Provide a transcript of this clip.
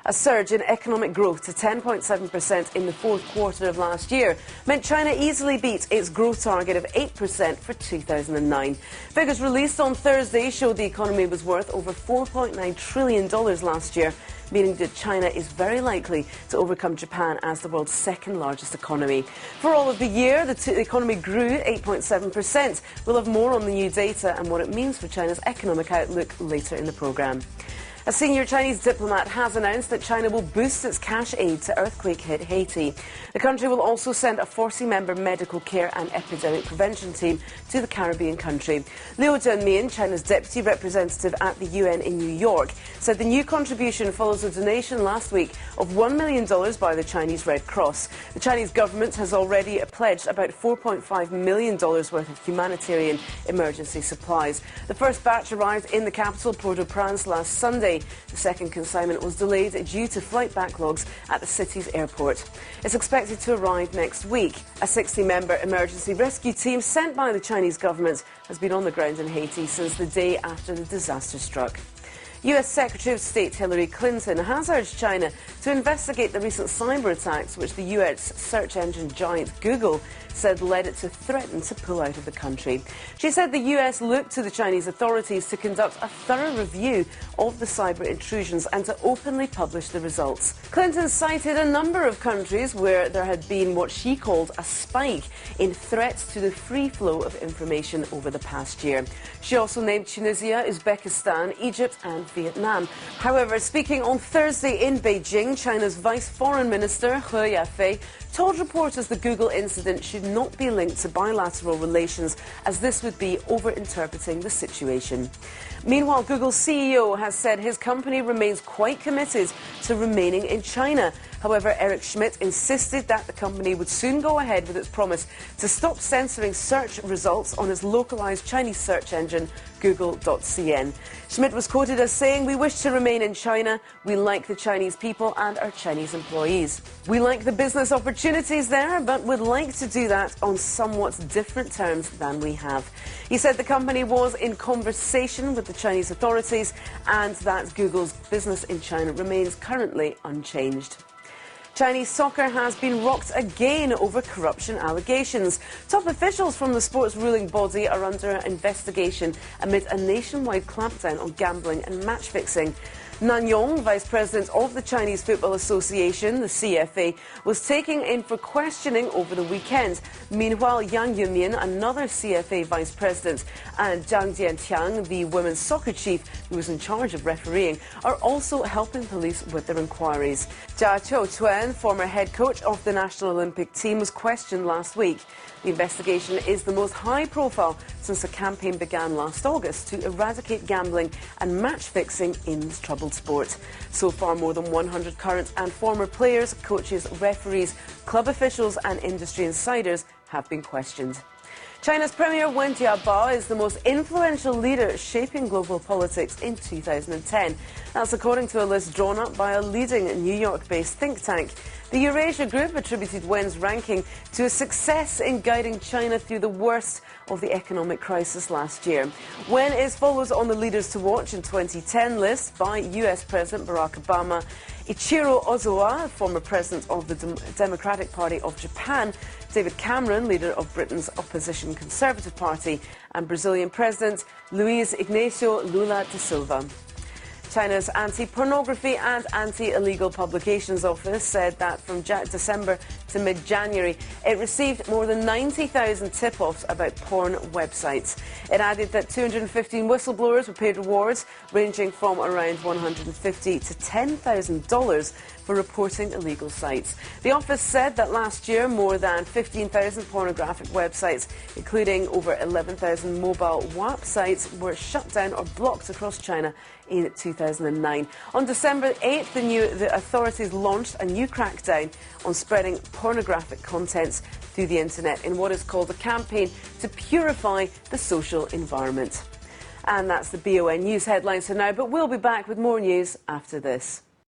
A surge in economic growth to 10.7% in the fourth quarter of last year meant China easily beat its growth target of 8% for 2009. Figures released on Thursday showed the economy was worth over $4.9 trillion last year, meaning that China is very likely to overcome Japan as the world's second largest economy. For all of the year, the economy grew 8.7%. We'll have more on the new data and what it means for China's economic outlook later in the programme. A senior Chinese diplomat has announced that China will boost its cash aid to earthquake-hit Haiti. The country will also send a 40-member medical care and epidemic prevention team to the Caribbean country. Liu Zhenmin, China's deputy representative at the UN in New York, said the new contribution follows a donation last week of $1 million by the Chinese Red Cross. The Chinese government has already pledged about $4.5 million worth of humanitarian emergency supplies. The first batch arrived in the capital, Port-au-Prince, last Sunday. The second consignment was delayed due to flight backlogs at the city's airport. It's expected to arrive next week. A 60-member emergency rescue team sent by the Chinese government has been on the ground in Haiti since the day after the disaster struck. US Secretary of State Hillary Clinton has urged China to investigate the recent cyber attacks which the US search engine giant Google said led it to threaten to pull out of the country. She said the US looked to the Chinese authorities to conduct a thorough review of the cyber intrusions and to openly publish the results. Clinton cited a number of countries where there had been what she called a spike in threats to the free flow of information over the past year. She also named Tunisia, Uzbekistan, Egypt and Vietnam. However, speaking on Thursday in Beijing, China's Vice Foreign Minister He Yafei told reporters the Google incident should not be linked to bilateral relations, as this would be over-interpreting the situation. Meanwhile, Google's CEO has said his company remains quite committed to remaining in China. However, Eric Schmidt insisted that the company would soon go ahead with its promise to stop censoring search results on its localized Chinese search engine, Google.cn. Schmidt was quoted as saying, "We wish to remain in China. We like the Chinese people and our Chinese employees. We like the business opportunities there, but would like to do that on somewhat different terms than we have." He said the company was in conversation with the Chinese authorities and that Google's business in China remains currently unchanged. Chinese soccer has been rocked again over corruption allegations. Top officials from the sport's ruling body are under investigation amid a nationwide clampdown on gambling and match fixing. Nan Yong, vice president of the Chinese Football Association, the CFA, was taken in for questioning over the weekend. Meanwhile, Yang Yumin, another CFA vice president, and Zhang Jiantiang, the women's soccer chief who was in charge of refereeing, are also helping police with their inquiries. Jia Qiuquan, former head coach of the National Olympic team, was questioned last week. The investigation is the most high-profile since a campaign began last August to eradicate gambling and match-fixing in this troubled sport. So far, more than 100 current and former players, coaches, referees, club officials and industry insiders have been questioned. China's Premier Wen Jiabao is the most influential leader shaping global politics in 2010. That's according to a list drawn up by a leading New York-based think tank. The Eurasia Group attributed Wen's ranking to a success in guiding China through the worst of the economic crisis last year. Wen is followed on the Leaders to Watch in 2010 list by US President Barack Obama, Ichiro Ozawa, former president of the Democratic Party of Japan, David Cameron, leader of Britain's opposition Conservative Party, and Brazilian President Luiz Inácio Lula da Silva. China's Anti-Pornography and Anti-Illegal Publications Office said that from December to mid-January, it received more than 90,000 tip-offs about porn websites. It added that 215 whistleblowers were paid rewards ranging from around $150 to $10,000 for reporting illegal sites. The office said that last year, more than 15,000 pornographic websites, including over 11,000 mobile WAP sites, were shut down or blocked across China in 2009. On December 8th, the authorities launched a new crackdown on spreading pornographic contents through the internet in what is called a campaign to purify the social environment. And that's the BON News headlines for now, but we'll be back with more news after this.